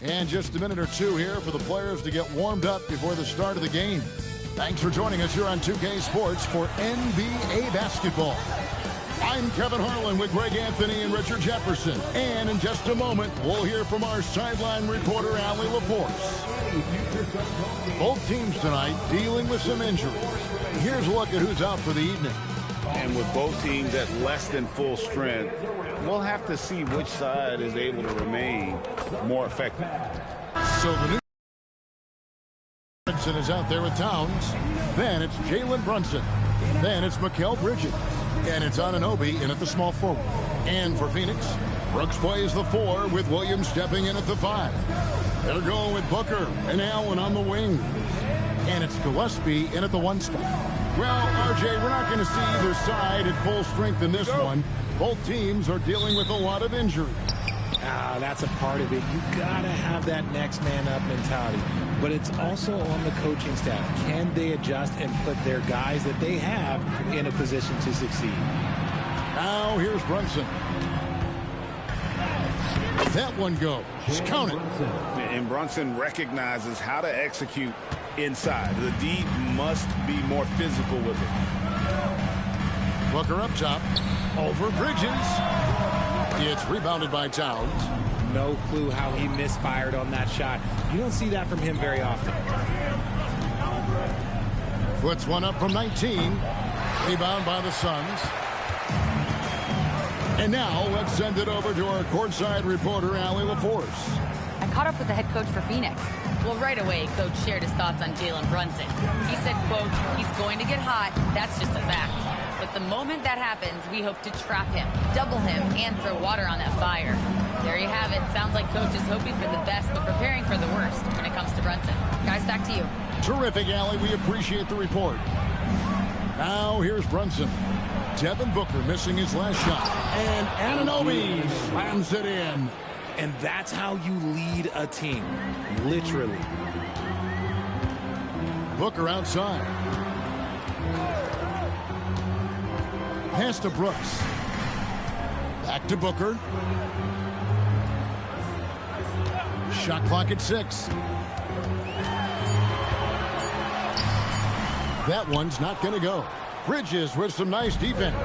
And just a minute or two here for the players to get warmed up before the start of the game. Thanks for joining us here on 2K Sports for NBA basketball. I'm Kevin Harlan with Greg Anthony and Richard Jefferson. And in just a moment, we'll hear from our sideline reporter, Allie LaForce. Both teams tonight dealing with some injuries. Here's a look at who's out for the evening. And with both teams at less than full strength, we'll have to see which side is able to remain more effective. So the new Brunson is out there with Towns. Then it's Jalen Brunson. Then it's Mikal Bridges. And it's Anunoby in at the small forward. And for Phoenix, Brooks plays the 4 with Williams stepping in at the 5. They're going with Booker and Allen on the wing. And it's Gillespie in at the 1 spot. Well, RJ, we're not going to see either side at full strength in this one. Both teams are dealing with a lot of injury. That's a part of it. You got to have that next man up mentality. But it's also on the coaching staff. Can they adjust and put their guys that they have in a position to succeed? Now here's Brunson. That one goes. Count it. And Brunson recognizes how to execute inside. The D must be more physical with it. Booker up top. Over Bridges. It's rebounded by Towns. No clue how he misfired on that shot. You don't see that from him very often. Puts one up from 19. Rebound by the Suns. And now let's send it over to our courtside reporter, Allie LaForce. I caught up with the head coach for Phoenix. Well, right away, Coach shared his thoughts on Jalen Brunson. He said, quote, he's going to get hot. That's just a fact. But the moment that happens, we hope to trap him, double him, and throw water on that fire. There you have it. Sounds like Coach is hoping for the best, but preparing for the worst when it comes to Brunson. Guys, back to you. Terrific, Allie. We appreciate the report. Now here's Brunson. Devin Booker missing his last shot. And Anunoby slams it in. And that's how you lead a team. Literally. Booker outside. Pass to Brooks. Back to Booker. Shot clock at 6. That one's not going to go. Bridges with some nice defense.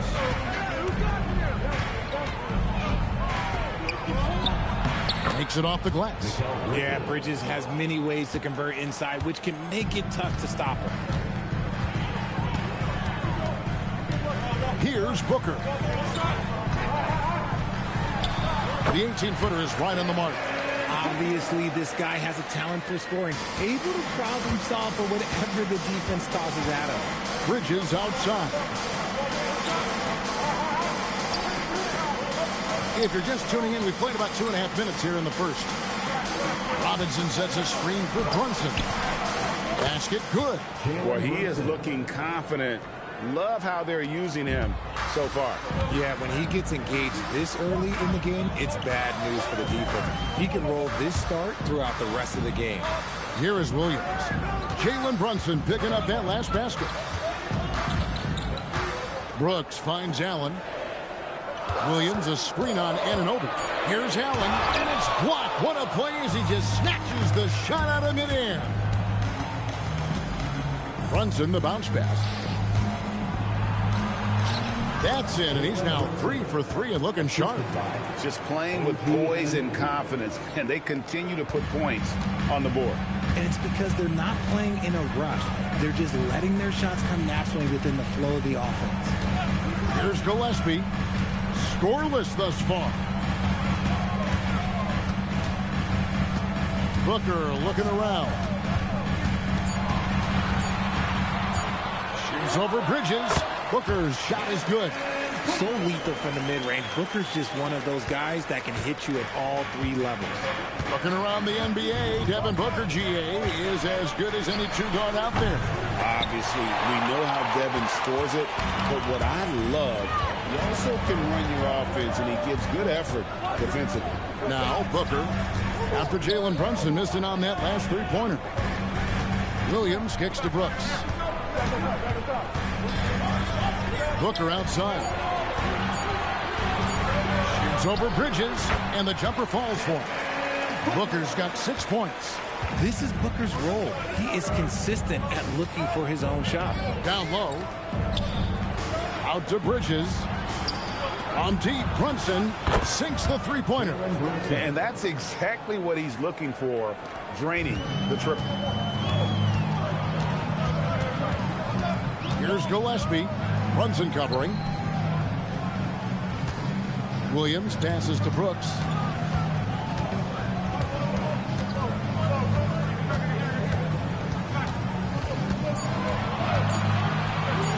Takes it off the glass. Yeah, Bridges has many ways to convert inside, which can make it tough to stop him. Here's Booker. The 18-footer is right on the mark. Obviously, this guy has a talent for scoring. Able to problem solve for whatever the defense tosses at him. Bridges outside. If you're just tuning in, we played about 2.5 minutes here in the first. Robinson sets a screen for Brunson. Basket good. Well, he is looking confident. Love how they're using him so far. Yeah, when he gets engaged this early in the game, it's bad news for the defense. He can roll this start throughout the rest of the game. Here is Williams. Jalen Brunson picking up that last basket. Brooks finds Allen. Williams, a screen on Anunoby. Here's Allen, and it's blocked. What a play as he just snatches the shot out of midair. Brunson, the bounce pass. That's in, and he's now 3 for 3 and looking sharp. Just playing with poise and confidence, and they continue to put points on the board. And it's because they're not playing in a rush. They're just letting their shots come naturally within the flow of the offense. Here's Gillespie. Scoreless thus far. Booker looking around. Shoots over Bridges. Booker's shot is good. So lethal from the mid-range. Booker's just one of those guys that can hit you at all 3 levels. Looking around the NBA, Devin Booker, GA, is as good as any 2-guard out there. Obviously, we know how Devin scores it, but what I love, he also can run your offense, and he gives good effort defensively. Now, Booker, after Jalen Brunson missed it on that last 3-pointer. Williams kicks to Brooks. Booker outside. Shoots over Bridges, and the jumper falls for him. Booker's got 6 points. This is Booker's role. He is consistent at looking for his own shot. Down low. Out to Bridges. On deep, Brunson sinks the three-pointer. And that's exactly what he's looking for, draining the triple. Here's Gillespie. Brunson covering. Williams passes to Brooks.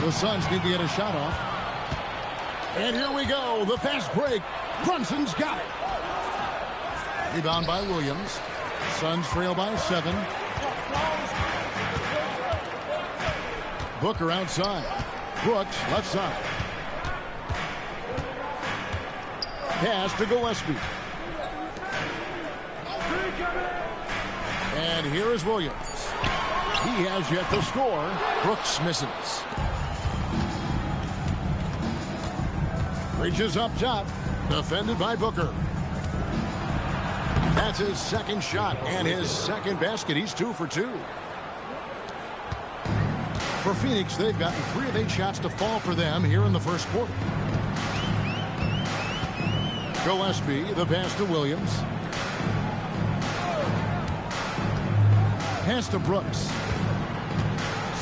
The Suns need to get a shot off. And here we go. The fast break. Brunson's got it. Rebound by Williams. Suns trail by 7. Booker outside. Brooks left side. Pass to Gillespie. And here is Williams. He has yet to score. Brooks misses. Bridges up top. Defended by Booker. That's his second shot and his second basket. He's 2 for 2. For Phoenix, they've gotten 3 of 8 shots to fall for them here in the first quarter. Gillespie, the pass to Williams. Pass to Brooks.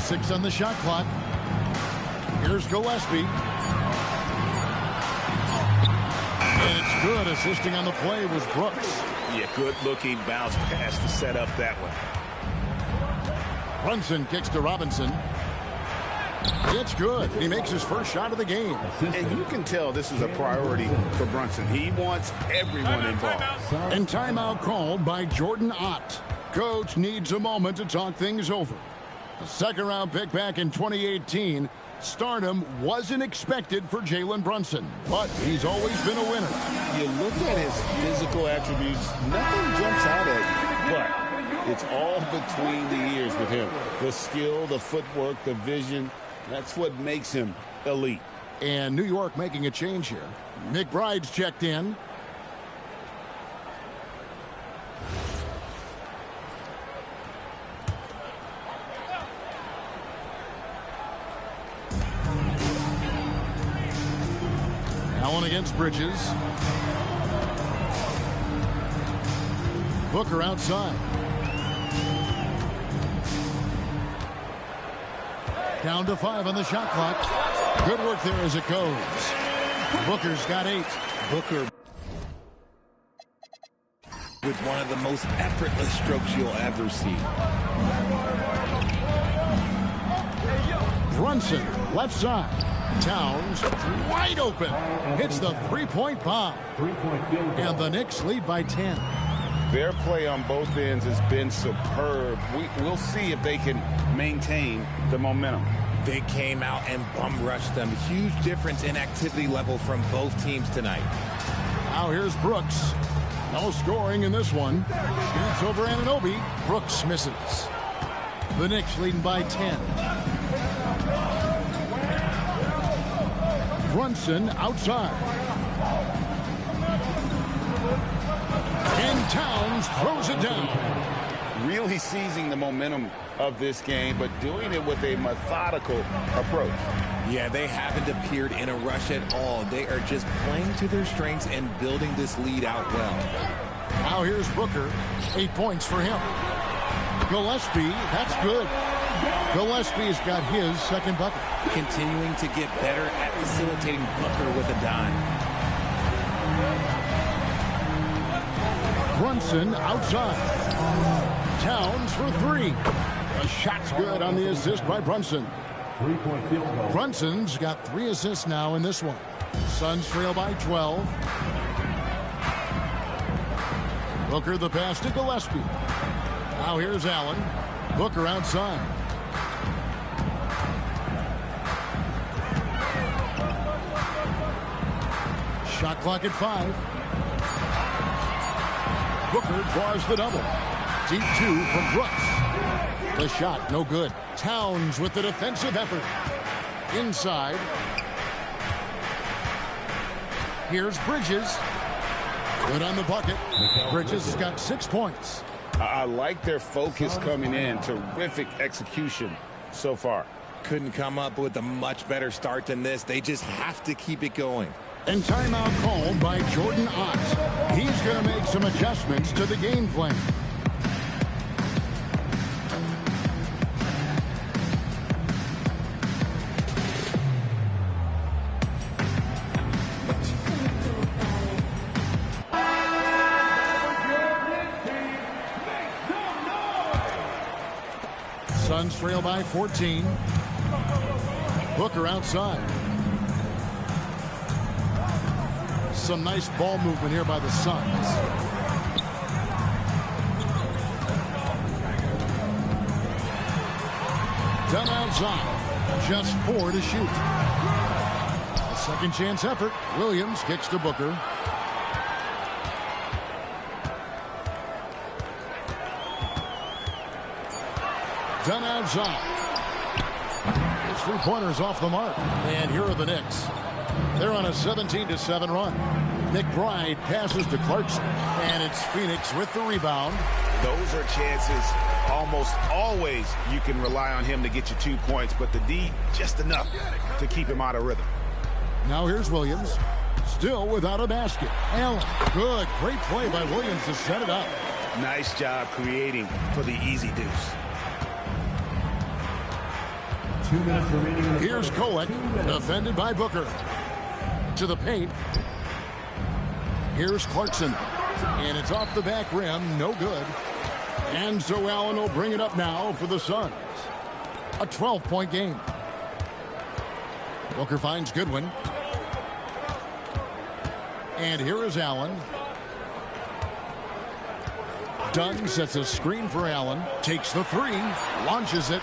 6 on the shot clock. Here's Gillespie. And it's good. Assisting on the play was Brooks. Yeah, good-looking bounce pass to set up that one. Brunson kicks to Robinson. It's good. He makes his first shot of the game. And you can tell this is a priority for Brunson. He wants everyone involved. And timeout called by Jordan Ott. Coach needs a moment to talk things over. A second-round pick back in 2018. Stardom wasn't expected for Jalen Brunson, but he's always been a winner. You look at his physical attributes, nothing jumps out at you, but it's all between the ears with him. The skill, the footwork, the vision, that's what makes him elite. And New York making a change here. McBride's checked in. Allen against Bridges. Booker outside. Down to 5 on the shot clock. Good work there as it goes. Booker's got 8. Booker with one of the most effortless strokes you'll ever see. Brunson, left side. Towns, wide open. Hits the three-point bomb. And the Knicks lead by 10. Their play on both ends has been superb. We'll see if they can maintain the momentum. They came out and bum rushed them. Huge difference in activity level from both teams tonight. Now here's Brooks. No scoring in this one. Shoots over Anunoby. Brooks misses. The Knicks leading by 10. Brunson outside. And Towns throws it down. Really seizing the momentum of this game, but doing it with a methodical approach. Yeah, they haven't appeared in a rush at all. They are just playing to their strengths and building this lead out well. Now here's Booker. 8 points for him. Gillespie, that's good. Gillespie's got his second bucket. Continuing to get better at facilitating Booker with a dime. Brunson outside. Towns for 3. The shot's good on the assist by Brunson. 3-point field goal. Brunson's got 3 assists now in this one. Suns trail by 12. Booker the pass to Gillespie. Now here's Allen. Booker outside. Shot clock at 5. Booker draws the double. Deep 2 from Brooks. The shot, no good. Towns with the defensive effort. Inside. Here's Bridges. Good on the bucket. Bridges has got 6 points. I like their focus coming in. Terrific execution so far. Couldn't come up with a much better start than this. They just have to keep it going. And timeout called by Jordan Ott. He's going to make some adjustments to the game plan. Suns trail by 14. Booker outside. Some nice ball movement here by the Suns. Done outside. Just 4 to shoot. A second chance effort. Williams kicks to Booker. Done outside. His three-pointers off the mark. And here are the Knicks. They're on a 17-7 run. McBride passes to Clarkson. And it's Phoenix with the rebound. Those are chances almost always you can rely on him to get you 2 points, but the D just enough to keep him out of rhythm. Now here's Williams. Still without a basket. Allen. Good. Great play by Williams to set it up. Nice job creating for the easy deuce. 2 minutes remaining in the Here's Kolek, defended by Booker. To the paint. Here's Clarkson. And it's off the back rim. No good. And so Allen will bring it up now for the Suns. A 12-point game. Booker finds Goodwin. And here is Allen. Dunn sets a screen for Allen. Takes the three. Launches it.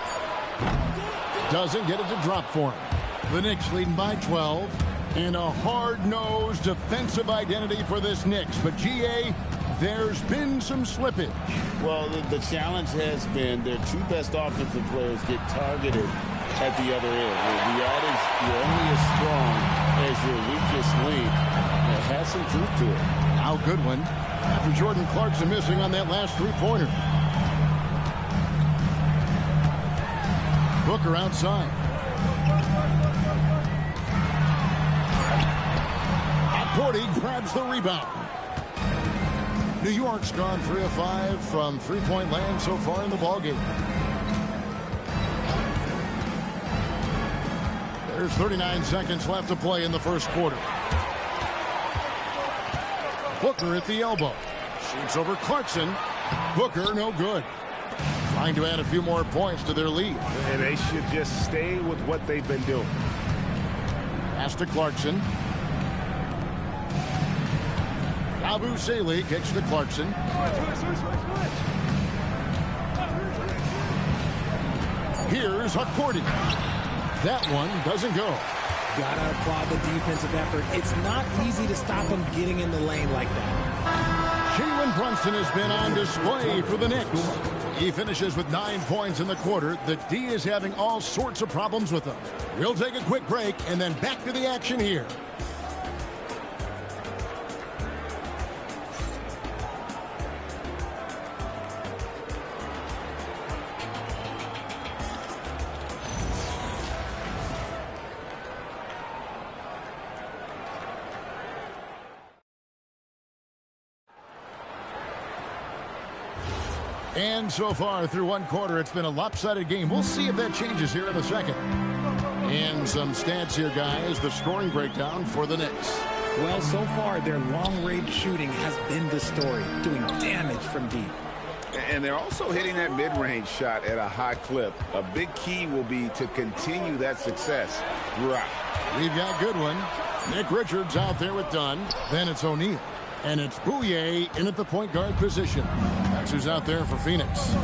Doesn't get it to drop for him. The Knicks leading by 12. And a hard-nosed defensive identity for this Knicks. But, G.A., there's been some slippage. Well, the challenge has been their 2 best offensive players get targeted at the other end. The adage, you're only as strong as your weakest link. It has some truth to it. Now Goodwin. After Jordan Clarkson missing on that last three-pointer. Booker outside. Gordy grabs the rebound. New York's gone 3 of 5 from three-point land so far in the ballgame. There's 39 seconds left to play in the first quarter. Booker at the elbow. Shoots over Clarkson. Booker no good. Trying to add a few more points to their lead. And they should just stay with what they've been doing. Pass to Clarkson. Abu Saleh kicks to Clarkson. Here's Hakordi. That one doesn't go. Gotta applaud the defensive effort. It's not easy to stop them getting in the lane like that. Jalen Brunson has been on display for the Knicks. He finishes with 9 points in the quarter. The D is having all sorts of problems with them. We'll take a quick break and then back to the action here. And so far through one quarter, it's been a lopsided game. We'll see if that changes here in a second. And some stats here, guys. The scoring breakdown for the Knicks. Well, so far, their long-range shooting has been the story, doing damage from deep. And they're also hitting that mid-range shot at a high clip. A big key will be to continue that success throughout. We've got Goodwin. Nick Richards out there with Dunn. Then it's O'Neal. And it's Bouye in at the point guard position. That's who's out there for Phoenix.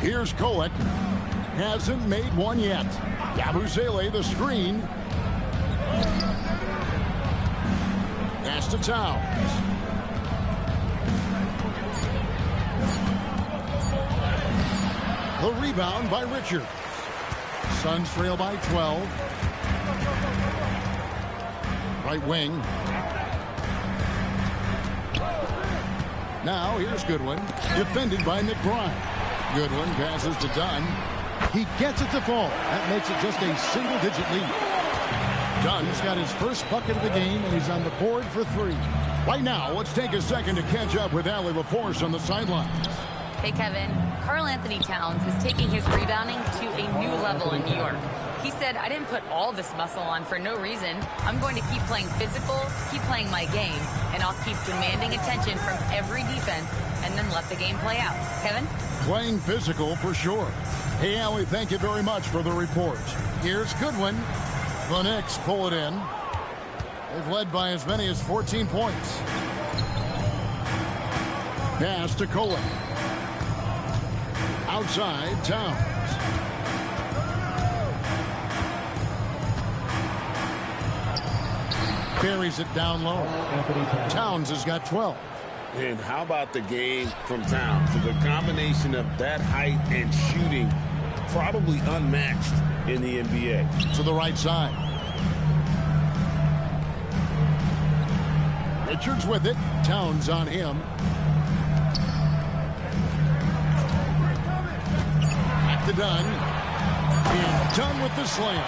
Here's Kolek. Hasn't made one yet. Yabusele the screen. Pass to Towns. The rebound by Richards. Suns trail by 12. Right wing. Now here's Goodwin, defended by McBride. Goodwin passes to Dunn. He gets it to fall. That makes it just a single-digit lead. Dunn's got his first bucket of the game, and he's on the board for 3. Right now, let's take a second to catch up with Allie LaForce on the sidelines. Hey, Kevin. Karl Anthony Towns is taking his rebounding to a new level in New York. He said, I didn't put all this muscle on for no reason. I'm going to keep playing physical, keep playing my game, and I'll keep demanding attention from every defense and then let the game play out. Kevin? Playing physical for sure. Hey, Allie, thank you very much for the report. Here's Goodwin. The Knicks pull it in. They've led by as many as 14 points. Pass to Kolek. Outside, Towns. Buries it down low. Towns has got 12. And how about the game from Towns? So the combination of that height and shooting, probably unmatched in the NBA. To the right side. Richards with it. Towns on him. Back to Dunn. And Dunn with the slam.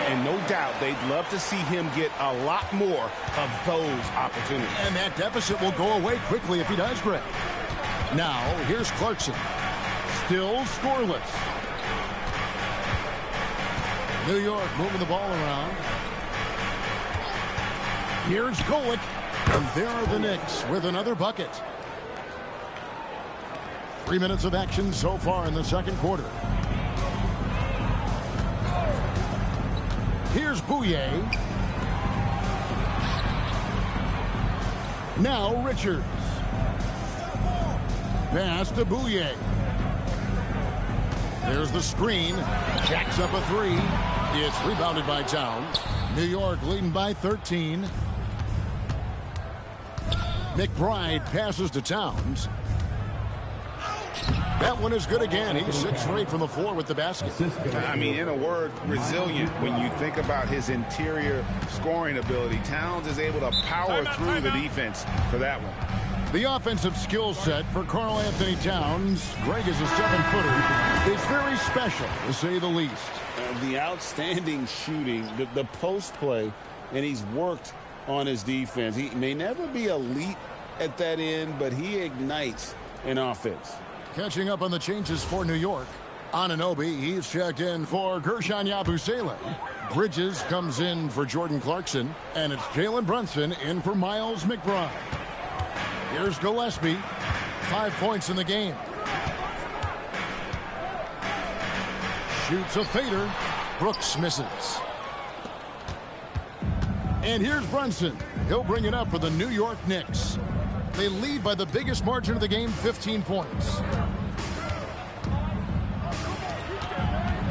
And no doubt they'd love to see him get a lot more of those opportunities. And that deficit will go away quickly if he does, Greg. Now, here's Clarkson. Still scoreless. New York moving the ball around. Here's Kolek. And there are the Knicks with another bucket. 3 minutes of action so far in the second quarter. Here's Bouye. Now Richards. Pass to Bouye. There's the screen. Jacks up a 3. It's rebounded by Towns. New York leading by 13. McBride passes to Towns. That one is good again. He's 6 for 8 from the floor with the basket. I mean, in a word, resilient. When you think about his interior scoring ability, Towns is able to power through the defense for that one. The offensive skill set for Karl Anthony Towns, Greg is a 7-footer, is very special, to say the least. The outstanding shooting, the post play, and he's worked on his defense. He may never be elite at that end, but he ignites an offense. Catching up on the changes for New York. Anunoby, he's checked in for Gershon Yabusele. Bridges comes in for Jordan Clarkson. And it's Jalen Brunson in for Miles McBride. Here's Gillespie. 5 points in the game. Shoots a fader. Brooks misses. And here's Brunson. He'll bring it up for the New York Knicks. They lead by the biggest margin of the game, 15 points.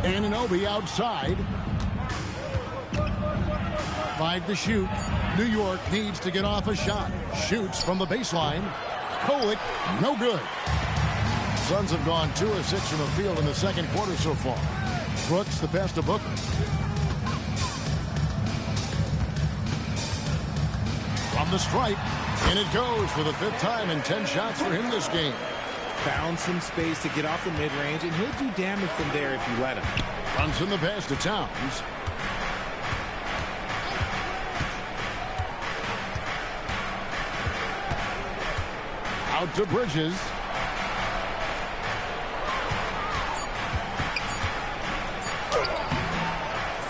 Anunoby outside. 5 to shoot. New York needs to get off a shot. Shoots from the baseline. Kolek, no good. Suns have gone 2 of 6 from the field in the second quarter so far. Brooks the pass to Booker. From the stripe. And it goes for the 5th time in 10 shots for him this game. Found some space to get off the mid-range, and he'll do damage from there if you let him. Runs in the pass to Towns. Out to Bridges.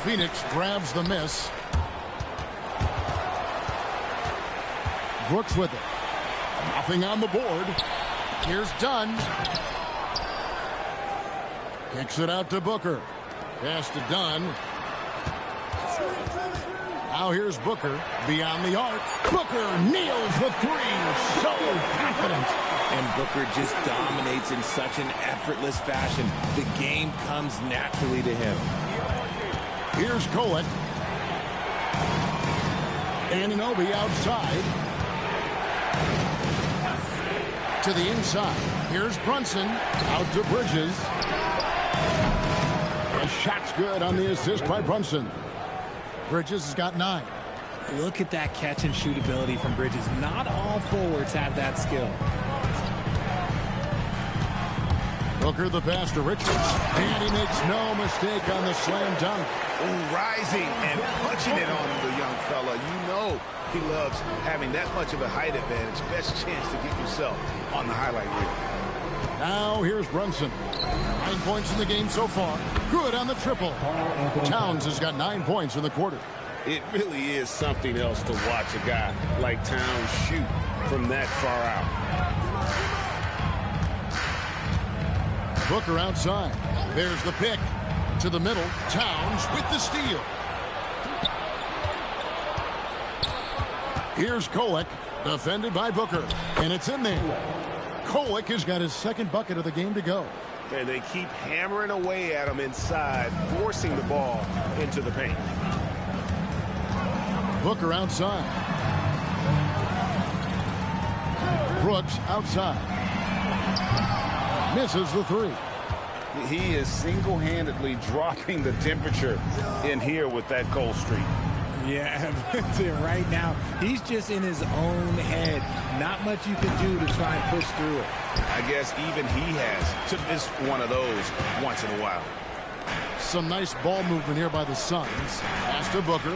Phoenix grabs the miss. Brooks with it. Nothing on the board. Here's Dunn. Kicks it out to Booker. Pass to Dunn. Now here's Booker. Beyond the arc. Booker nails the 3. So confident. And Booker just dominates in such an effortless fashion. The game comes naturally to him. Here's Kolek. Anunoby outside. To the inside. Here's Brunson. Out to Bridges. The shot's good on the assist by Brunson. Bridges has got 9. Look at that catch and shoot ability from Bridges. Not all forwards have that skill. Booker the pass to Richards, and he makes no mistake on the slam dunk. Ooh, rising and punching it on the young fella. You know he loves having that much of a height advantage. Best chance to get yourself on the highlight reel. Now here's Brunson. 9 points in the game so far. Good on the triple. Towns has got 9 points in the quarter. It really is something else to watch a guy like Towns shoot from that far out. Booker outside. There's the pick. To the middle. Towns with the steal. Here's Kolek. Defended by Booker. And it's in there. Kolek has got his second bucket of the game to go. And they keep hammering away at him inside, forcing the ball into the paint. Booker outside. Brooks outside. Misses the three. He is single-handedly dropping the temperature in here with that cold streak. Yeah, right now, he's just in his own head. Not much you can do to try and push through it. I guess even he has to miss one of those once in a while. Some nice ball movement here by the Suns. Pass to Booker.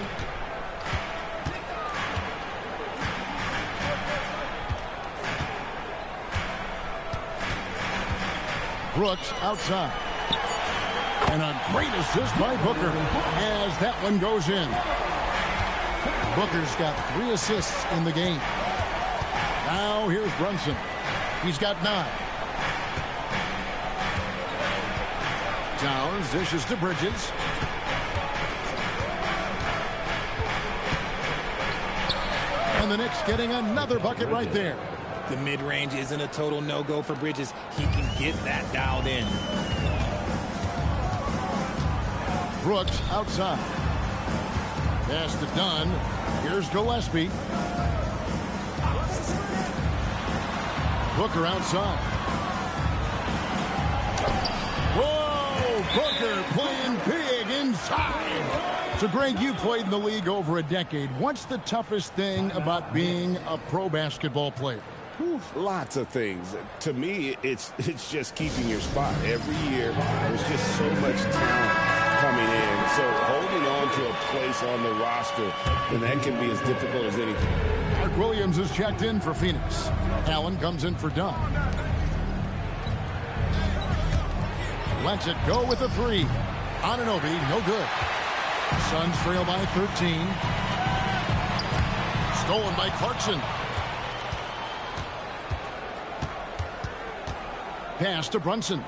Brooks outside. And a great assist by Booker as that one goes in. Booker's got 3 assists in the game. Now here's Brunson. He's got 9. Towns dishes to Bridges. And the Knicks getting another bucket right there. The mid-range isn't a total no-go for Bridges. He can get that dialed in. Brooks outside. Pass to Dunn. Here's Gillespie. Booker outside. Whoa! Booker playing big inside. So, Greg, you played in the league over a decade. What's the toughest thing about being a pro basketball player? Lots of things. To me, it's just keeping your spot. Every year, there's just so much talent coming in. So holding on to a place on the roster, and that can be as difficult as anything. Mark Williams is checked in for Phoenix. Allen comes in for Dunn. Lets it go with a 3. Anunoby, no good. Suns trail by 13. Stolen by Clarkson. Pass to Brunson.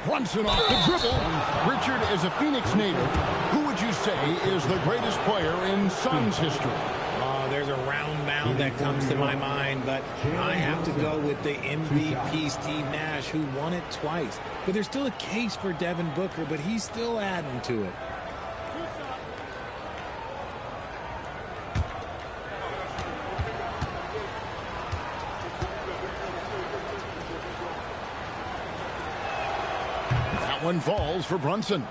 Brunson off the dribble. Richard is a Phoenix native. Who would you say is the greatest player in Suns history? There's a round mound that comes to my mind, but I have to go with the MVP Steve Nash, who won it twice. But there's still a case for Devin Booker, but he's still adding to it. One falls for Brunson.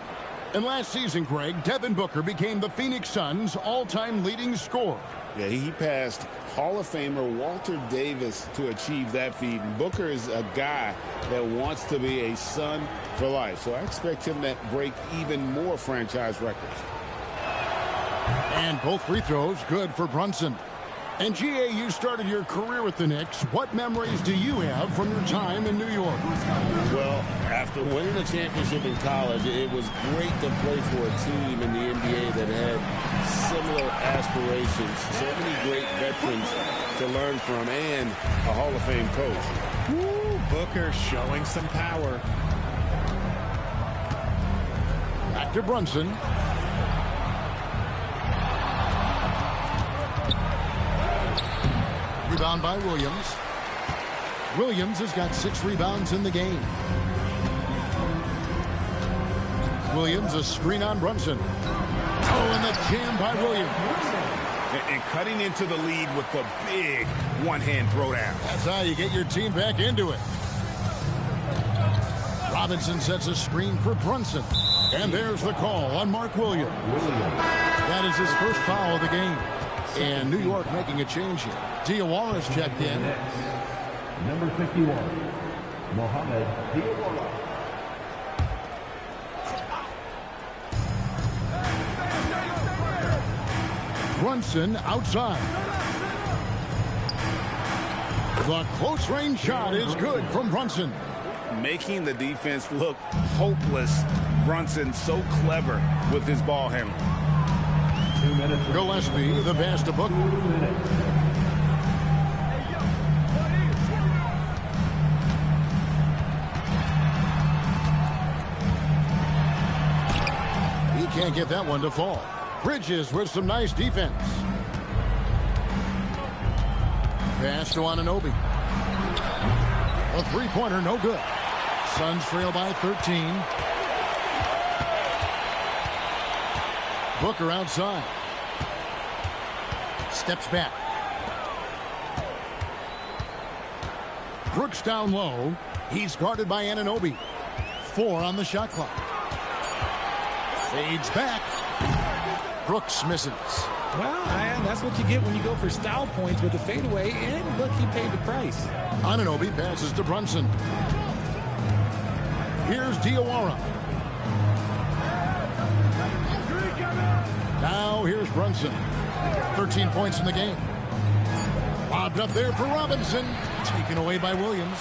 And last season, Greg, Devin Booker became the Phoenix Suns' all-time leading scorer. Yeah, he passed Hall of Famer Walter Davis to achieve that feat. And Booker is a guy that wants to be a Sun for life. So I expect him to break even more franchise records. And both free throws good for Brunson. And GA, you started your career with the Knicks. What memories do you have from your time in New York? Well, after winning a championship in college, it was great to play for a team in the NBA that had similar aspirations. So many great veterans to learn from and a Hall of Fame coach. Woo, Booker showing some power. Back to Brunson. Rebound by Williams. Williams has got 6 rebounds in the game. Williams, a screen on Brunson. Oh, and the jam by Williams. And cutting into the lead with the big one-hand throwdown. That's how you get your team back into it. Robinson sets a screen for Brunson. And there's the call on Mark Williams. That is his first foul of the game. And New York making a change here. Diawara's checked in. Number 51, Mohamed Diawara. Brunson outside. The close range shot is good from Brunson. Making the defense look hopeless. Brunson so clever with his ball handling. 2 minutes. Gillespie, the pass to Booker. 2 minutes. He can't get that one to fall. Bridges with some nice defense. Pass to Anunoby. A three-pointer, no good. Suns trail by 13. Booker outside. Steps back. Brooks down low. He's guarded by Anunoby. 4 on the shot clock. Fades back. Brooks misses. Well, and that's what you get when you go for style points with the fadeaway. And look, he paid the price. Anunoby passes to Brunson. Here's Diawara. Now here's Brunson. 13 points in the game. Lobbed up there for Robinson. Taken away by Williams.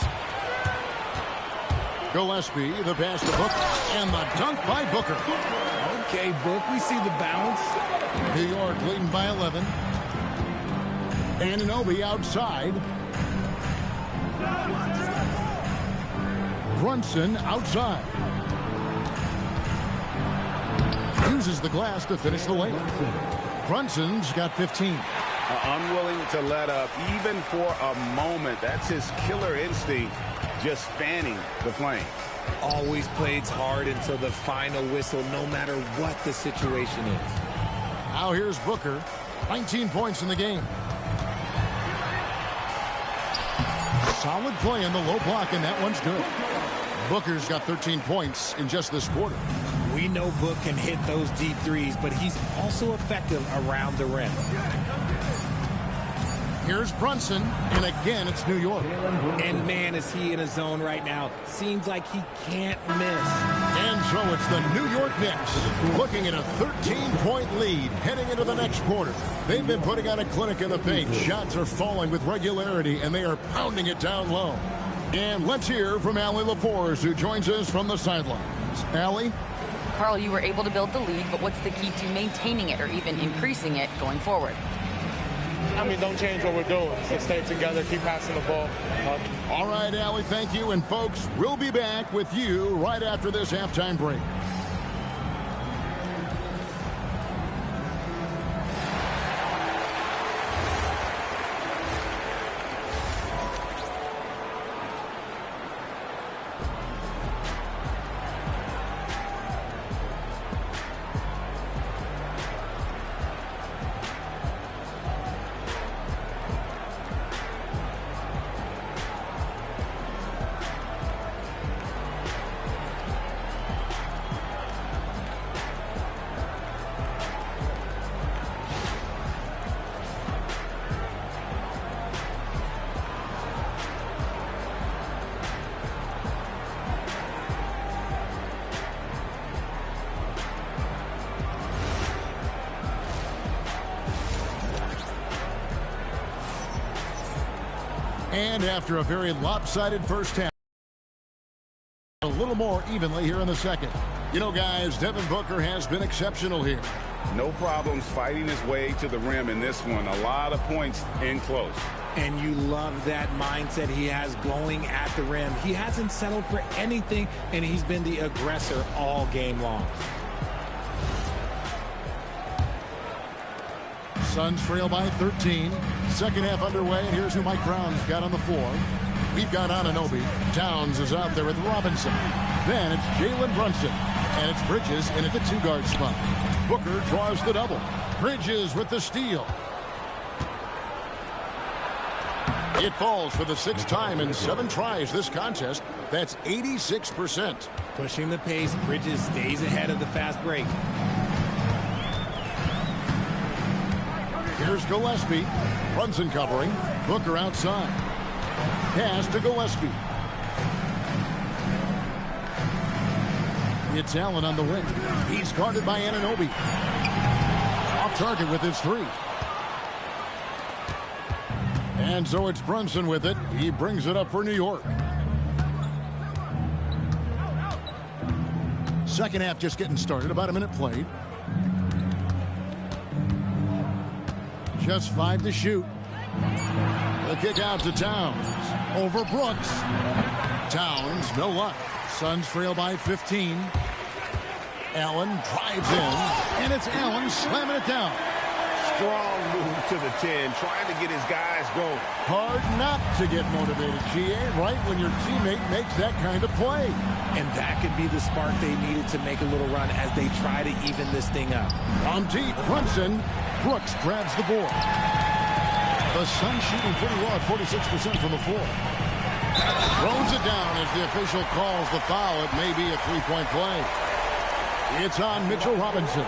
Gillespie, the pass to Booker. And the dunk by Booker. Okay, Book, we see the bounce. New York leading by 11. Anunoby outside. Brunson outside. Uses the glass to finish the layup. Brunson's got 15. Unwilling to let up even for a moment. That's his killer instinct, just fanning the flames. Always plays hard until the final whistle, no matter what the situation is. Now here's Booker. 19 points in the game. Solid play in the low block, and that one's good. Booker's got 13 points in just this quarter. We know Book can hit those deep threes, but he's also effective around the rim. Here's Brunson, and again, it's New York. And man, is he in a zone right now. Seems like he can't miss. And so it's the New York Knicks looking at a 13-point lead heading into the next quarter. They've been putting on a clinic in the paint. Shots are falling with regularity, and they are pounding it down low. And let's hear from Allie LaForce, who joins us from the sidelines. Allie? Carl, you were able to build the lead, but what's the key to maintaining it or even increasing it going forward? I mean, don't change what we're doing. Just stay together, keep passing the ball. All right, Allie, thank you. And, folks, we'll be back with you right after this halftime break. And after a very lopsided first half, a little more evenly here in the second. You know, guys, Devin Booker has been exceptional here. No problems fighting his way to the rim in this one. A lot of points in close. And you love that mindset he has going at the rim. He hasn't settled for anything, and he's been the aggressor all game long. Suns trail by 13. Second half underway, and here's who Mike Brown's got on the floor. We've got Anunoby. Towns is out there with Robinson. Then it's Jalen Brunson. And it's Bridges in at the two-guard spot. Booker draws the double. Bridges with the steal. It falls for the 6th time in 7 tries this contest. That's 86%. Pushing the pace, Bridges stays ahead of the fast break. Here's Gillespie. Brunson covering. Booker outside. Pass to Gillespie. It's Allen on the wing. He's guarded by Anunoby. Off target with his three. And so it's Brunson with it. He brings it up for New York. Second half just getting started. About a minute played. Just 5 to shoot. The kick out to Towns. Over Brooks. Towns, no luck. Suns trail by 15. Allen drives in. And it's Allen slamming it down. Strong move to the 10, trying to get his guys going. Hard not to get motivated, GA, right when your teammate makes that kind of play. And that could be the spark they needed to make a little run as they try to even this thing up. On deep, Brunson. Brooks grabs the board. The Suns shooting pretty well at 46% from the floor. Throws it down as the official calls the foul. It may be a three-point play. It's on Mitchell Robinson.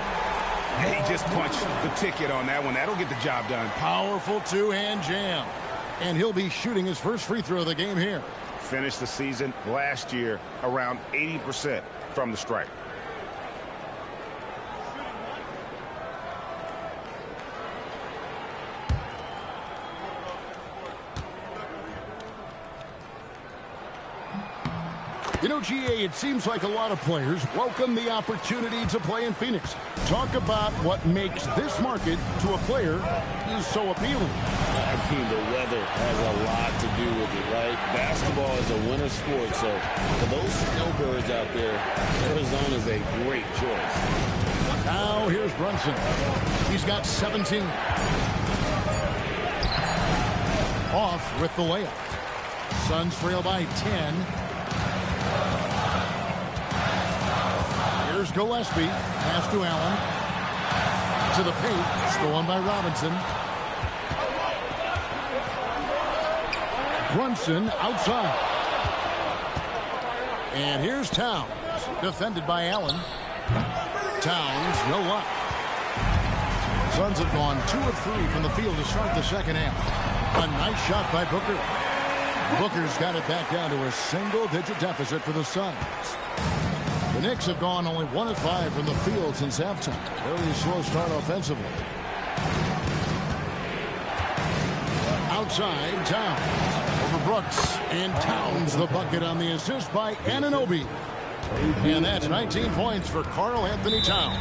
He just punched the ticket on that one. That'll get the job done. Powerful two-hand jam. And he'll be shooting his first free throw of the game here. Finished the season last year around 80% from the stripe. You know, GA, it seems like a lot of players welcome the opportunity to play in Phoenix. Talk about what makes this market to a player is so appealing. I mean, the weather has a lot to do with it, right? Basketball is a winter sport, so for those snowbirds out there, Arizona is a great choice. Now here's Brunson. He's got 17. Off with the layup. Suns trail by 10. Here's Gillespie. Pass to Allen. To the paint. Stolen by Robinson. Brunson outside. And here's Towns. Defended by Allen. Towns, no luck. Suns have gone 2 of 3 from the field to start the second half. A nice shot by Booker. Booker's got it back down to a single-digit deficit for the Suns. The Knicks have gone only 1 of 5 from the field since halftime. Very slow start offensively. Outside, Towns. Over Brooks. And Towns the bucket on the assist by Anunoby. And that's 19 points for Karl Anthony Towns.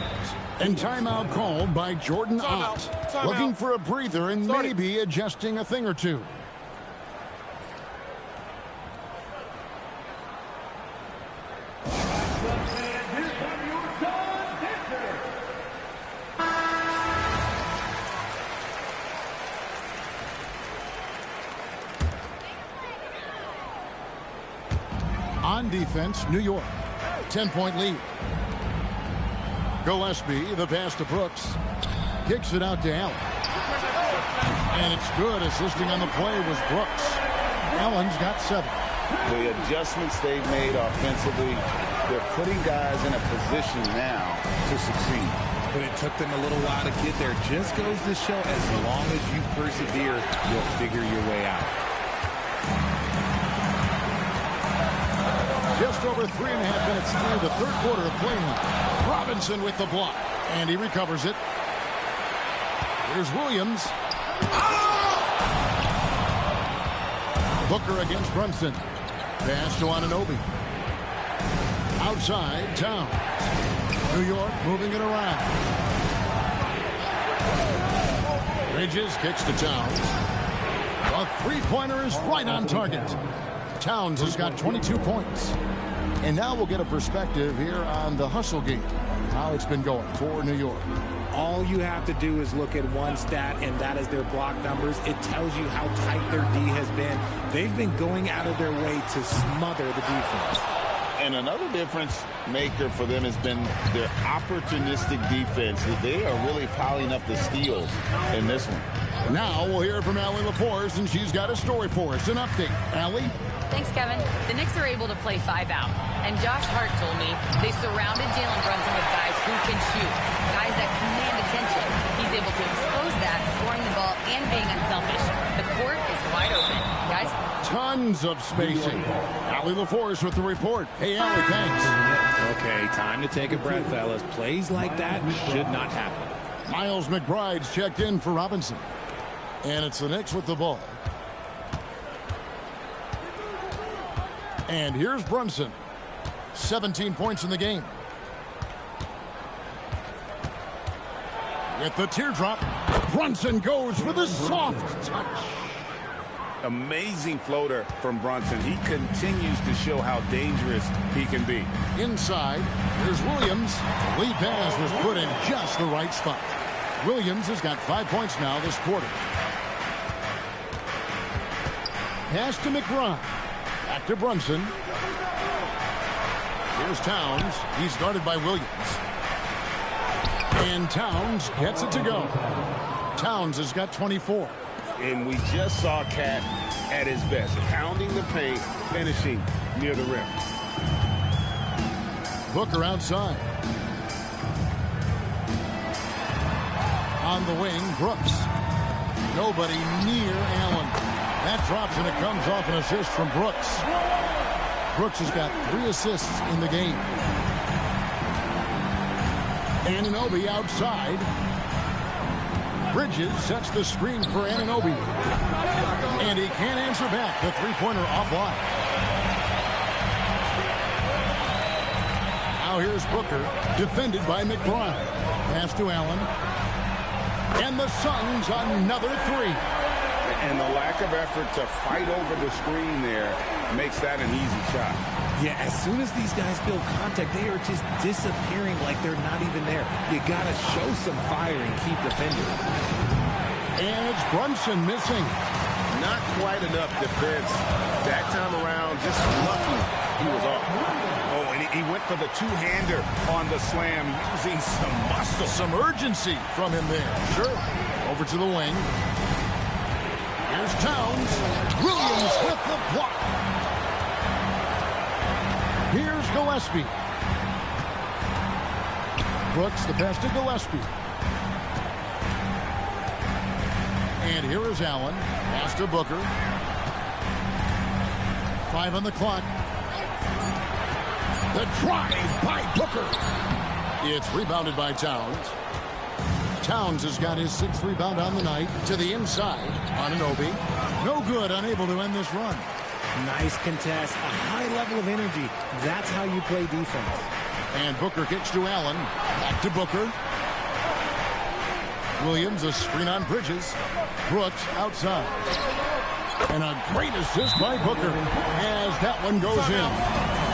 And timeout called by Jordan Ott. Looking for a breather and maybe adjusting a thing or two. On defense, New York. 10-point lead. Gillespie, the pass to Brooks. Kicks it out to Allen. And it's good. Assisting on the play was Brooks. Allen's got 7. The adjustments they've made offensively, they're putting guys in a position now to succeed. But it took them a little while to get there. Just goes to show as long as you persevere, you'll figure your way out. Just over 3.5 minutes through the third quarter of play now. Robinson with the block. And he recovers it. Here's Williams. Booker against Brunson. Pass to Anunoby. Outside, Towns. New York moving it around. Bridges kicks to Towns. The three-pointer is right on target. Towns has got 22 points. And now we'll get a perspective here on the hustle game. How it's been going for New York. All you have to do is look at one stat, and that is their block numbers. It tells you how tight their D has been. They've been going out of their way to smother the defense. And another difference maker for them has been their opportunistic defense. They are really piling up the steals in this one. Now we'll hear from Allie LaForce, and she's got a story for us. An update. Allie? Thanks, Kevin. The Knicks are able to play 5 out. And Josh Hart told me they surrounded Jalen Brunson with guys who can shoot, guys that command attention. He's able to expose that, scoring the ball and being unselfish. The court is wide open. Guys? Tons of spacing. Allie LaForce with the report. Hey, Allie, thanks. Okay, time to take a breath, fellas. Plays like that should not happen. Miles McBride's checked in for Robinson. And it's the Knicks with the ball. And here's Brunson. 17 points in the game. With the teardrop, Brunson goes for the soft touch. Amazing floater from Brunson. He continues to show how dangerous he can be. Inside, here's Williams. The lead pass was put in just the right spot. Williams has got 5 points now this quarter. Pass to McBride. Back to Brunson. Here's Towns. He's guarded by Williams. And Towns gets it to go. Towns has got 24. And we just saw Cat at his best, pounding the paint, finishing near the rim. Booker outside. On the wing, Brooks. Nobody near Allen. That drops and it comes off an assist from Brooks. Brooks has got 3 assists in the game. Anunoby outside. Bridges sets the screen for Anunoby. And he can't answer back. The three-pointer offline. Now here's Booker, defended by McBride. Pass to Allen. And the Suns another 3. And the lack of effort to fight over the screen there makes that an easy shot. Yeah, as soon as these guys feel contact, they are just disappearing like they're not even there. You got to show some fire and keep defending. And it's Brunson missing. Not quite enough defense. That time around, just lucky he was off. Oh, and he went for the two-hander on the slam, using some muscle. Some urgency from him there. Sure. Over to the wing. Here's Towns. Williams with the block. Here's Gillespie. Brooks, the pass to Gillespie. And here is Allen. Pass to Booker. 5 on the clock. The drive by Booker. It's rebounded by Towns. Towns has got his 6th rebound on the night. To the inside. Anunoby. No good. Unable to end this run. Nice contest. A high level of energy. That's how you play defense. And Booker kicks to Allen. Back to Booker. Williams, a screen on Bridges. Brooks outside. And a great assist by Booker as that one goes in.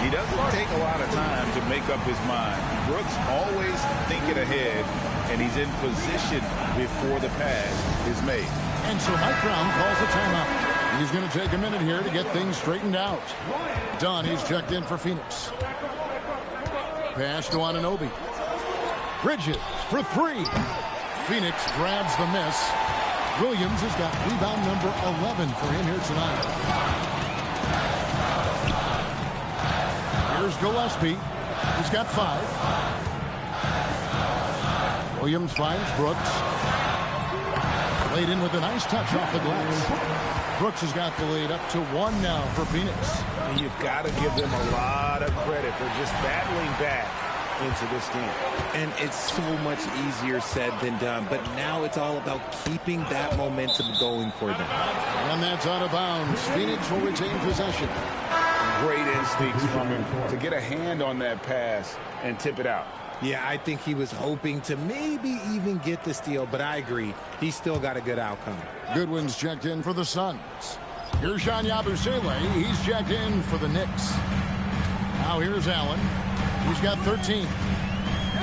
He doesn't take a lot of time to make up his mind. Brooks always thinking ahead, and he's in position before the pass is made. And so Mike Brown calls a timeout. He's going to take a minute here to get things straightened out. Dunn, he's checked in for Phoenix. Pass to Anunoby. Bridges for 3. Phoenix grabs the miss. Williams has got rebound number 11 for him here tonight. Here's Gillespie. He's got 5. Williams finds Brooks. Laid in with a nice touch off the glass. Brooks has got the lead up to 1 now for Phoenix. And you've got to give them a lot of credit for just battling back into this game. And it's so much easier said than done, but now it's all about keeping that momentum going for them. And that's out of bounds. Phoenix will retain possession. Great instincts from him to get a hand on that pass and tip it out. Yeah, I think he was hoping to maybe even get the steal, but I agree. He's still got a good outcome. Goodwin's checked in for the Suns. Here's Sean Yabusele. He's checked in for the Knicks. Now here's Allen. He's got 13.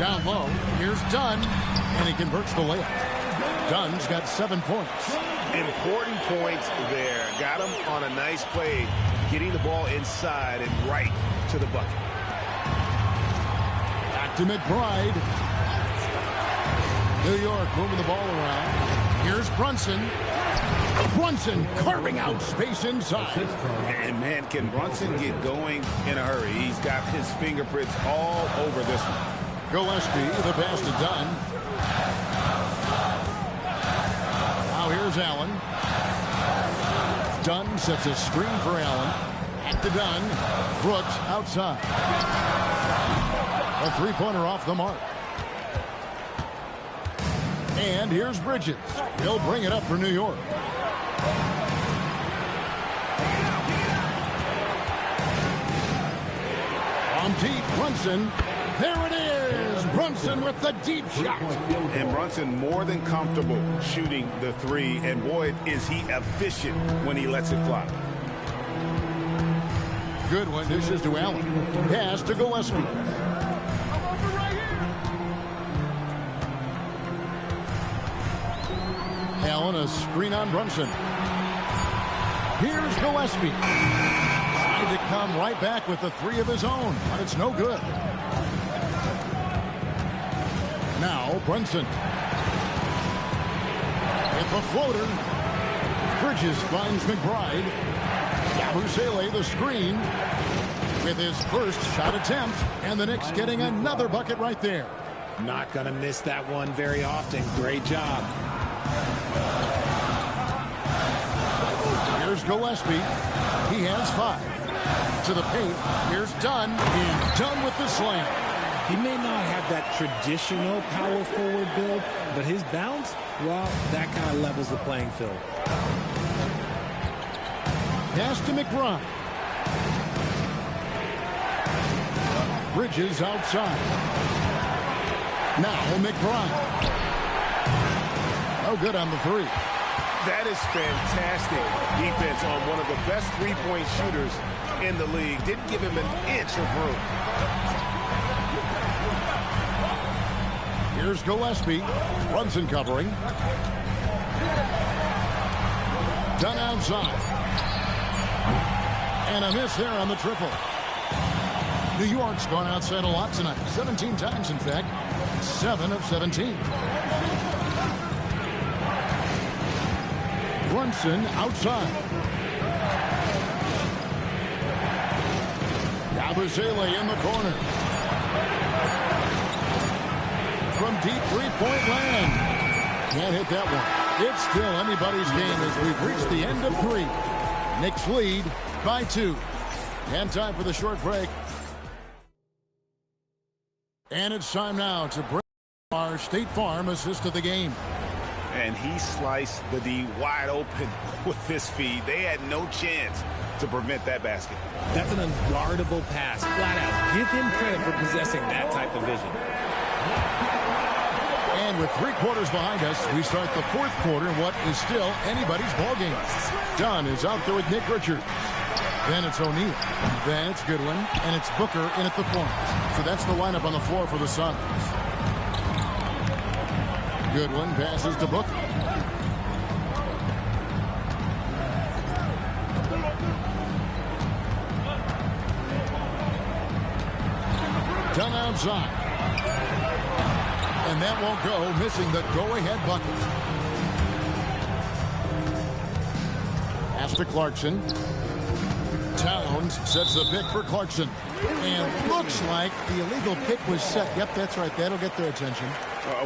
Down low. Here's Dunn. And he converts the layup. Dunn's got 7 points. Important points there. Got him on a nice play, getting the ball inside and right to the bucket. Back to McBride. New York moving the ball around. Here's Brunson. Brunson carving out space inside. And, man, can Brunson get going in a hurry? He's got his fingerprints all over this one. Gillespie, the pass to Dunn. Now here's Allen. Dunn sets a screen for Allen. Back to Dunn. Brooks outside. A three-pointer off the mark. And here's Bridges. He'll bring it up for New York. On deep, Brunson. There it is. Brunson with the deep shot. And Brunson more than comfortable shooting the three. And boy, is he efficient when he lets it fly. Good one. Dishes to Allen. Pass to Gillespie. Allen, a screen on Brunson. Here's Gillespie. Trying to come right back with the three of his own, but it's no good. Now Brunson. With the floater. Bridges finds McBride. Yabusele the screen. With his first shot attempt. And the Knicks getting another bucket right there. Not going to miss that one very often. Great job. Here's Gillespie. He has 5. To the paint. Here's Dunn. And Dunn with the slam. He may not have that traditional power forward build, but his bounce, well, that kind of levels the playing field. Pass to McBride. Bridges outside. Now McBride. Oh, good on the three. That is fantastic defense on one of the best three-point shooters in the league. Didn't give him an inch of room. Here's Gillespie. Brunson covering. Dunn outside. And a miss there on the triple. New York's gone outside a lot tonight. 17 times, in fact. 7 of 17. Brunson outside. Yabusele in the corner. From deep three-point land. Can't hit that one. It's still anybody's game as we've reached the end of 3. Knicks lead by 2. And time for the short break. And it's time now to bring our State Farm assist of the game. And he sliced the D wide open with this feed. They had no chance to prevent that basket. That's an unguardable pass. Flat out. Give him credit for possessing that type of vision. And with 3 quarters behind us, we start the 4th quarter in what is still anybody's ballgame. Dunn is out there with Nick Richards. Then it's O'Neal. Then it's Goodwin. And it's Booker in at the point. So that's the lineup on the floor for the Suns. Goodwin passes to Booker. Dunn outside. And that won't go, missing the go-ahead bucket. Pass to Clarkson. Towns sets the pick for Clarkson. And looks like the illegal pick was set. Yep, that's right. That'll get their attention.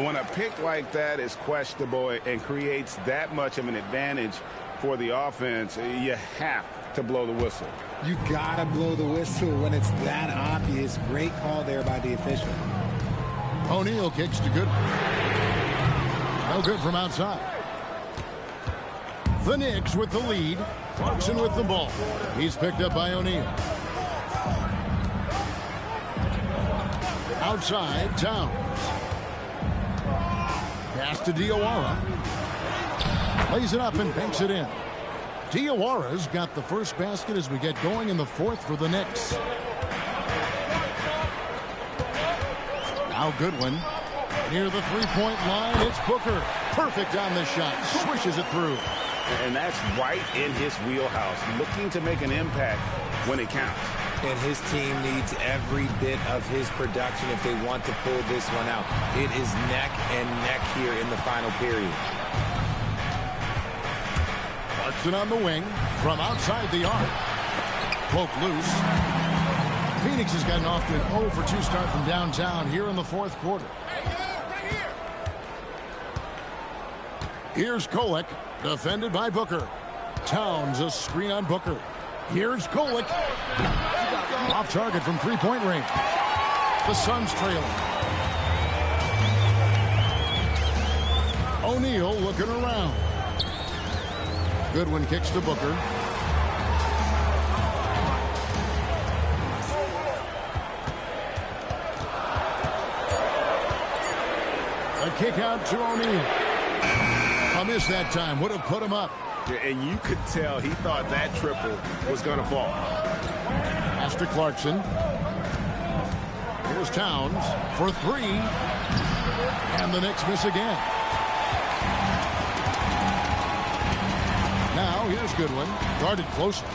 When a pick like that is questionable and creates that much of an advantage for the offense, you have to blow the whistle. You got to blow the whistle when it's that obvious. Great call there by the official. O'Neal kicks to Goodwin. No good from outside. The Knicks with the lead. Clarkson with the ball. He's picked up by O'Neal. Outside, Towns. Pass to Diawara. Lays it up and banks it in. Diawara's got the first basket as we get going in the 4th for the Knicks. Now Goodwin. Near the three-point line, it's Booker. Perfect on the shot. Swishes it through. And that's right in his wheelhouse. Looking to make an impact when it counts. And his team needs every bit of his production if they want to pull this one out. It is neck and neck here in the final period. Clarkson on the wing from outside the arc. Poke loose. Phoenix has gotten off to an 0 for 2 start from downtown here in the fourth quarter. Here's Kolek, defended by Booker. Towns, a screen on Booker. Here's Kolek. Off target from three-point range. The Suns trailing. O'Neal looking around. Goodwin kicks to Booker. A kick out to O'Neal. A miss that time. Would have put him up. Yeah, and you could tell he thought that triple was going to fall. Pass to Clarkson. Here's Towns for 3. And the Knicks miss again. Now here's Goodwin. Guarded closely.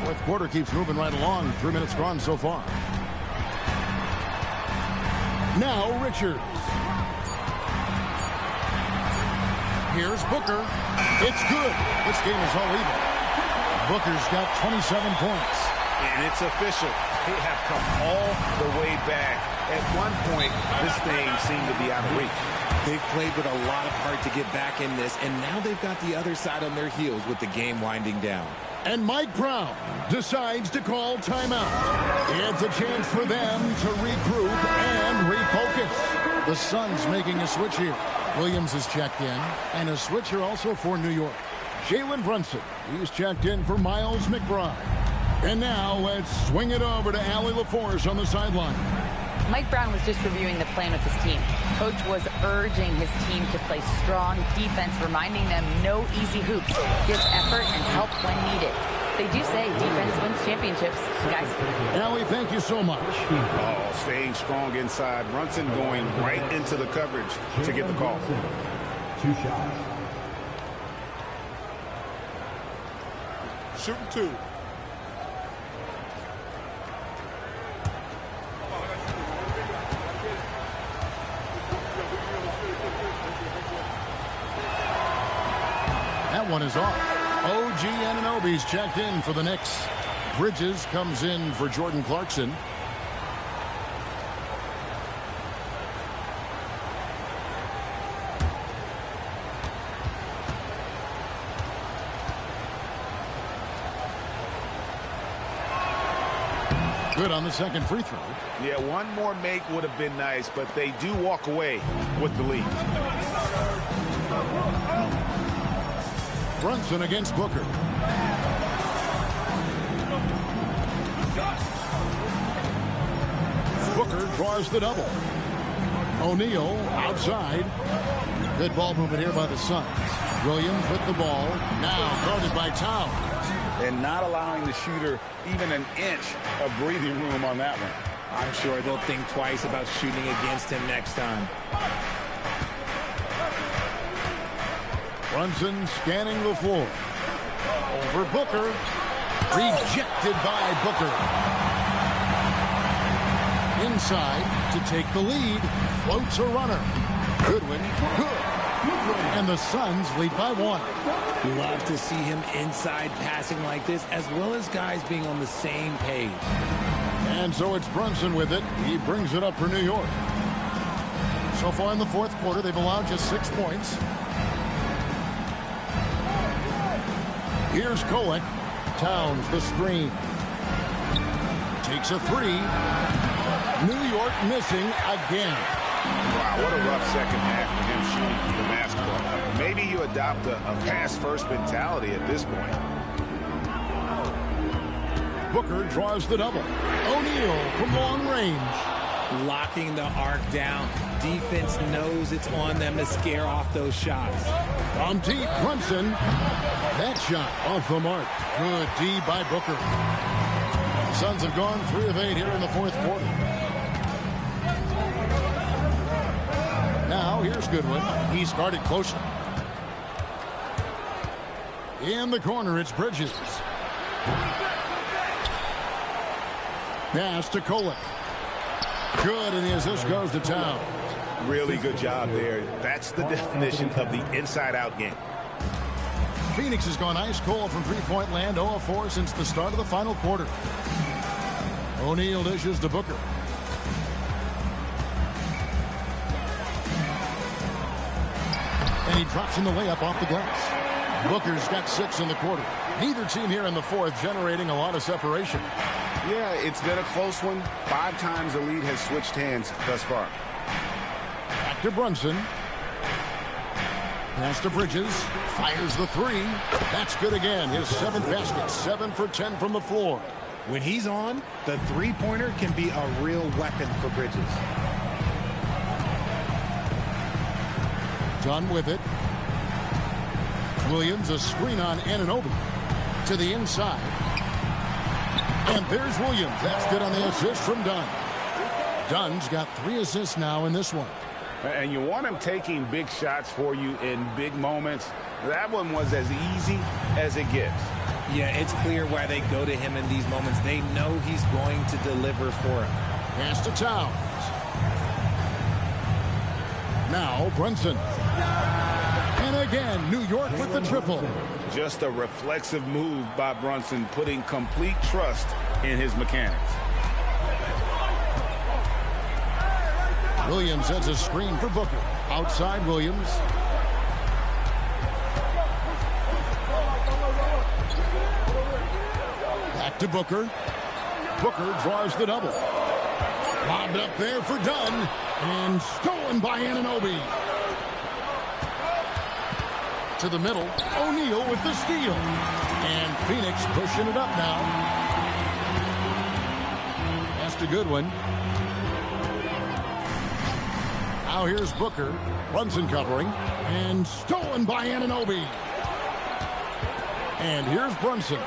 Fourth quarter keeps moving right along. 3 minutes gone so far. Now Richards. Here's Booker. It's good. This game is all even. Booker's got 27 points. And it's official. They have come all the way back. At one point, this thing seemed to be out of reach. They've played with a lot of heart to get back in this, and now they've got the other side on their heels with the game winding down. And Mike Brown decides to call timeout. It's a chance for them to regroup and refocus. The Suns making a switch here. Williams is checked in, and a switcher also for New York. Jalen Brunson, he's checked in for Miles McBride. And now let's swing it over to Allie LaForce on the sideline. Mike Brown was just reviewing the plan with his team. Coach was urging his team to play strong defense, reminding them no easy hoops. Give effort and help when needed. They do say defense wins championships, guys. Allie, thank you so much. Oh, staying strong inside. Brunson going right into the coverage to get the call. 2 shots. Shooting 2. That one is off. OG Anunoby's checked in for the Knicks. Bridges comes in for Jordan Clarkson. Good on the second free throw. Yeah, one more make would have been nice, but they do walk away with the lead. Brunson against Booker. Booker draws the double. O'Neal outside. Good ball movement here by the Suns. Williams with the ball. Now guarded by Towns. And not allowing the shooter even an inch of breathing room on that one. I'm sure they'll think twice about shooting against him next time. Brunson scanning the floor. Over Booker. Rejected by Booker. Inside to take the lead. Floats a runner. Goodwin. Good. And the Suns lead by 1. Love to see him inside passing like this, as well as guys being on the same page. And so it's Brunson with it. He brings it up for New York. So far in the fourth quarter, they've allowed just 6 points. Here's Kolek. Towns the screen. Takes a 3. New York missing again. Wow, what a rough second half for him shooting the basketball. Maybe you adopt a pass-first mentality at this point. Booker draws the double. O'Neal from long range. Locking the arc down. Defense knows it's on them to scare off those shots. From deep, Brunson. That shot off the mark. Good D by Booker. The Suns have gone 3 of 8 here in the fourth quarter. Now here's Goodwin. He's guarded closely. In the corner, it's Bridges. Pass to Kolek. Good, and the assist goes to Towns. Really good job there. That's the definition of the inside-out game. Phoenix has gone ice cold from three-point land, 0 of 4 since the start of the final quarter. O'Neal dishes to Booker. And he drops in the layup off the glass. Booker's got 6 in the quarter. Neither team here in the fourth generating a lot of separation. Yeah, it's been a close one. 5 times the lead has switched hands thus far. Back to Brunson. Pass to Bridges. Fires the 3. That's good again. His 7th basket. 7 for 10 from the floor. When he's on, the three-pointer can be a real weapon for Bridges. Done with it. Williams, a screen on Anunoby. To the inside. And there's Williams. That's good on the assist from Dunn. Dunn's got 3 assists now in this one. And you want him taking big shots for you in big moments. That one was as easy as it gets. Yeah, it's clear why they go to him in these moments. They know he's going to deliver for him. Pass to Towns. Now Brunson. And again, New York with the triple. Just a reflexive move by Brunson, putting complete trust in his mechanics. Williams sets a screen for Booker. Outside Williams. Back to Booker. Booker draws the double. Lobbed up there for Dunn. And stolen by Anunoby. To the middle. O'Neal with the steal. And Phoenix pushing it up now. That's a good one. Now here's Booker. Brunson covering. And stolen by Anunoby. And here's Brunson.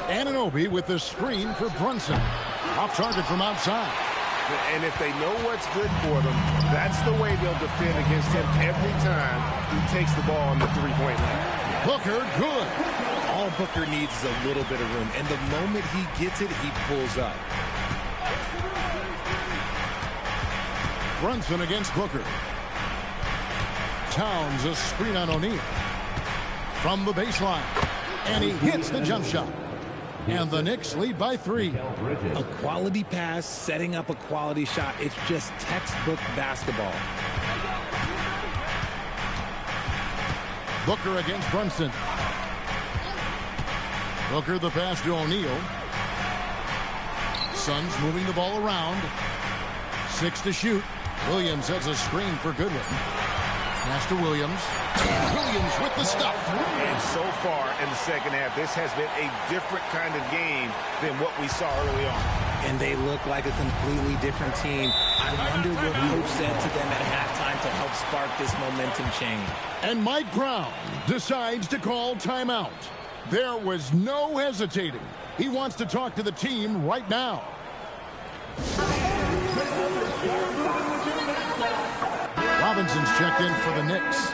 Anunoby with the screen for Brunson. Off target from outside. And if they know what's good for them, that's the way they'll defend against him every time he takes the ball on the three-point line. Booker, good. All Booker needs is a little bit of room. And the moment he gets it, he pulls up. Brunson against Booker. Towns a screen on O'Neal. From the baseline. And he hits the jump shot. And the Knicks lead by 3. A quality pass, setting up a quality shot. It's just textbook basketball. Booker against Brunson. Booker the pass to O'Neal. Suns moving the ball around. 6 to shoot. Williams sets a screen for Goodwin. Pass to Williams. Williams with the stuff. And so far in the second half, this has been a different kind of game than what we saw early on. And they look like a completely different team. I wonder what coach said to them at halftime to help spark this momentum change. And Mike Brown decides to call timeout. There was no hesitating. He wants to talk to the team right now. Robinson's checked in for the Knicks.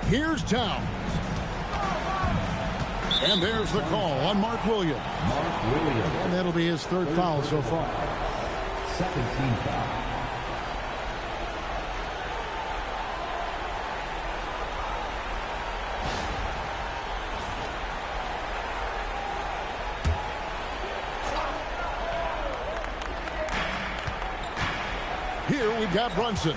Here's Towns. And there's the call on Mark Williams. And that'll be his 3rd foul so far. 2nd team foul. Here we've got Brunson.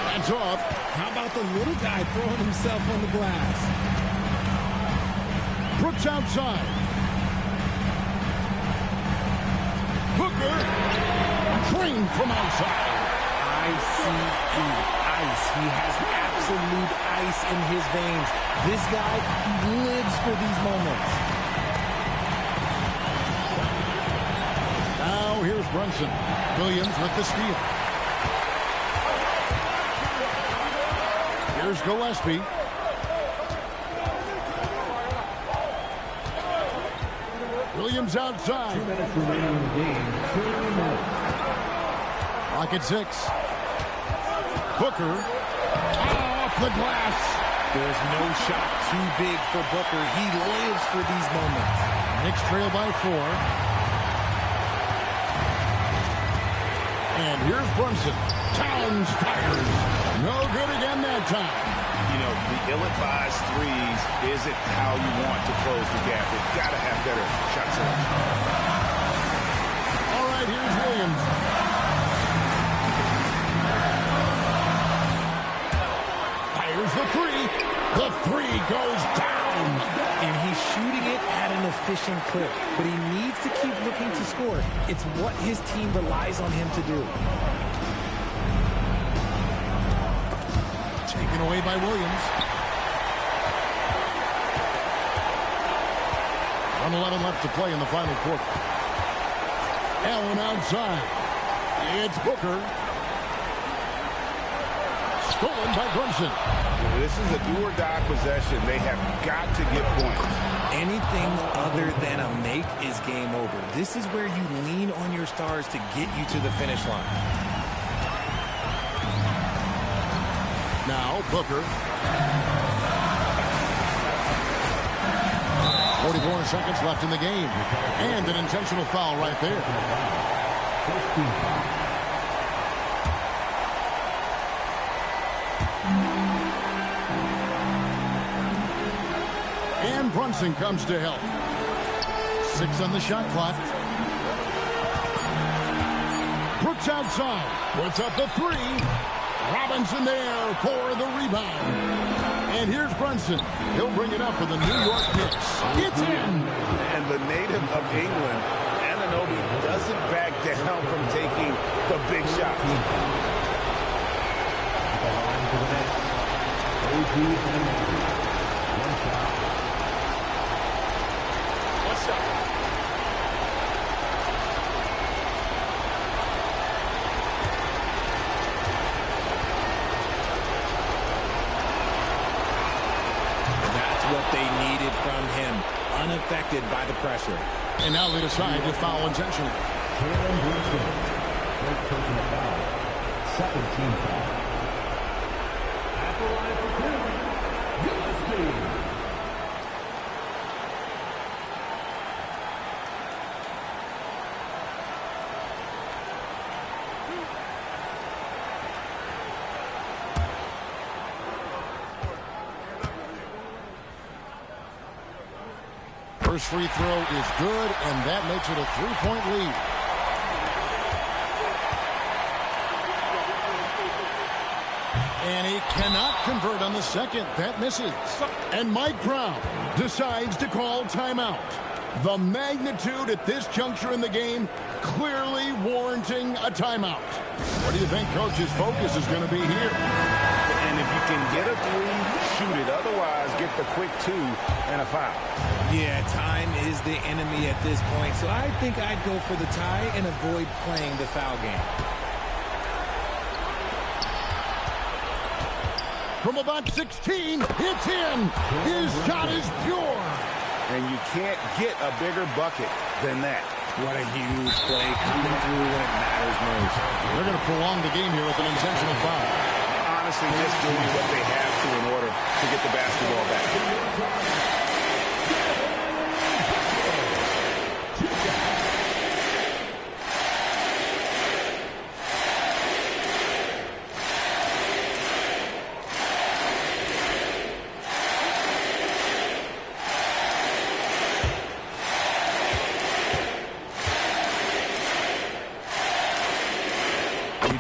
Hands off. How about the little guy throwing himself on the glass? Brooks outside. Booker. Trained from outside. ICE. Ice. He has absolute ice in his veins. This guy, he lives for these moments. Now here's Brunson. Williams with the steal. Here's Gillespie. Williams outside. 2 minutes remaining in the game. 2 minutes. Clock at 6. Booker. Off the glass. There's no shot too big for Booker. He lives for these moments. Knicks trail by 4. And here's Brunson. Towns fires. No good again that time. You know, the ill-advised threes isn't how you want to close the gap. They've got to have better shot selection. All right, here's Williams. Fires the 3. The 3 goes down. And he's shooting it at an efficient clip. But he needs to keep looking to score. It's what his team relies on him to do. Taken away by Williams. 1:11 left to play in the final quarter. Allen outside. It's Booker. Stolen by Brunson. This is a do-or-die possession. They have got to get points. Anything other than a make is game over. This is where you lean on your stars to get you to the finish line. Now Booker. 44 seconds left in the game. And an intentional foul right there. First team foul. And Brunson comes to help. 6 on the shot clock. Brooks outside. Puts up the 3. Robinson there for the rebound. And here's Brunson. He'll bring it up for the New York Knicks. It's in. And the native of England, Anunoby, doesn't back down from taking the big shot. What's up? What they needed from him, unaffected by the pressure. And now they decide to foul intentionally. Jalen Brunson. First personal foul. Second team foul. At the line for 2. Gillespie. First free throw is good, and that makes it a 3-point lead. And he cannot convert on the second. That misses. And Mike Brown decides to call timeout. The magnitude at this juncture in the game clearly warranting a timeout. What do you think Coach's focus is going to be here? And if you can get a 3, shoot it. Otherwise, get the quick 2 and a foul. Yeah, time is the enemy at this point, so I think I'd go for the tie and avoid playing the foul game. From about 16, it's in. His shot is pure. And you can't get a bigger bucket than that. What a huge play coming through when it matters most. They're going to prolong the game here with an intentional foul. Honestly, just doing what they have to in order to get the basketball back.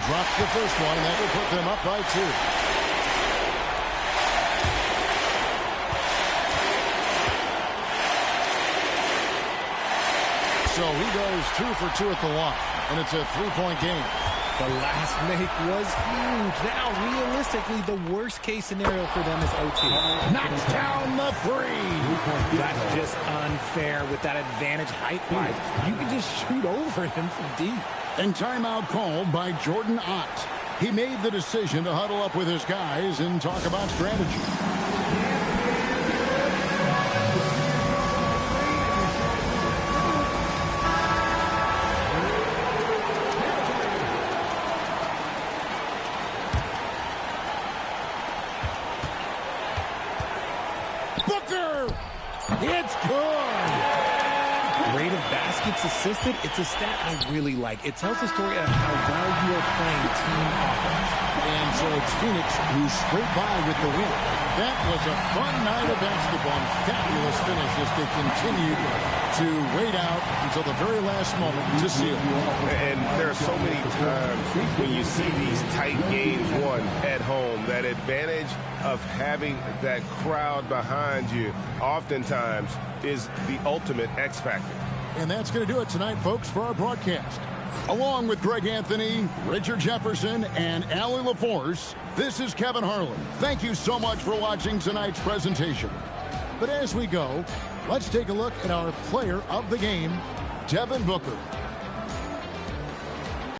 Drops the first one, and that will put them up by 2. So he goes 2 for 2 at the line, and it's a 3-point game. The last make was huge. Now, realistically, the worst-case scenario for them is OT. Knocks down the 3. That's just unfair with that advantage height-wise. You can just shoot over him from deep. And timeout called by Jordan Ott. He made the decision to huddle up with his guys and talk about strategy. It's good. Rate of baskets assisted, it's a stat I really like. It tells the story of how well you are playing team offense. And so it's Phoenix who scraped by with the win. That was a fun night of basketball and fabulous finish as they continued to wait out until the very last moment to seal. And there are so many times when you see these tight games won at home, that advantage of having that crowd behind you oftentimes is the ultimate X factor. And that's going to do it tonight, folks, for our broadcast. Along with Greg Anthony, Richard Jefferson, and Allie LaForce, this is Kevin Harlan. Thank you so much for watching tonight's presentation. But as we go, let's take a look at our player of the game, Devin Booker.